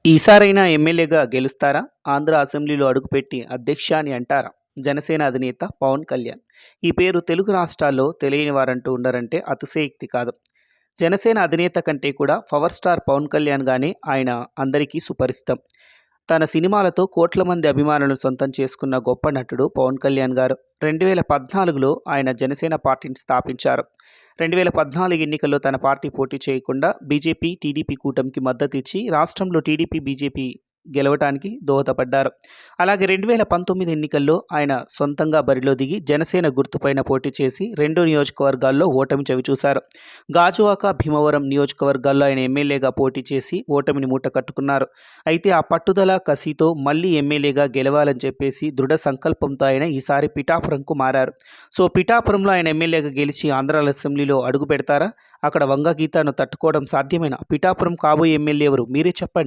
ఈసారైనా ఎమ్మెల్యేగా గెలుస్తారా? ఆంధ్ర అసెంబ్లీలో అడుగుపెట్టి అధ్యక్ష అని అంటారా? జనసేన అధినేత పవన్ కళ్యాణ్. ఈ పేరు తెలుగు రాష్ట్రాల్లో తెలియని వారంటూ ఉండరంటే అతిశయోక్తి కాదు. జనసేన అధినేత కంటే కూడా పవర్ స్టార్ పవన్ కళ్యాణ్ గానే ఆయన అందరికీ సుపరిచితం. తన సినిమాలతో కోట్ల మంది అభిమానులను సొంతం చేసుకున్న గొప్ప నటుడు పవన్ కళ్యాణ్ గారు. 2014లో ఆయన జనసేన పార్టీని స్థాపించారు. 2014 ఎన్నికల్లో తన పార్టీ పోటీ చేయకుండా బీజేపీ, టీడీపీ కూటమికి మద్దతు ఇచ్చి రాష్ట్రంలో టీడీపీ, బీజేపీ గెలవటానికి దోహదపడ్డారు. అలాగే 2019 ఎన్నికల్లో ఆయన సొంతంగా బరిలో దిగి జనసేన గుర్తుపైన పోటీ చేసి 2 నియోజకవర్గాల్లో ఓటమి చవిచూశారు. గాజువాక, భీమవరం నియోజకవర్గాల్లో ఆయన ఎమ్మెల్యేగా పోటీ చేసి ఓటమిని మూట కట్టుకున్నారు. అయితే ఆ పట్టుదల, కసితో మళ్ళీ ఎమ్మెల్యేగా గెలవాలని చెప్పేసి దృఢ సంకల్పంతో ఆయన ఈసారి పిఠాపురంకు మారారు. సో పిఠాపురంలో ఆయన ఎమ్మెల్యేగా గెలిచి ఆంధ్ర అసెంబ్లీలో అడుగు పెడతారా? అక్కడ వంగ గీతను తట్టుకోవడం సాధ్యమేనా? పిఠాపురం కాబోయే ఎమ్మెల్యే ఎవరు? మీరే చెప్పండి.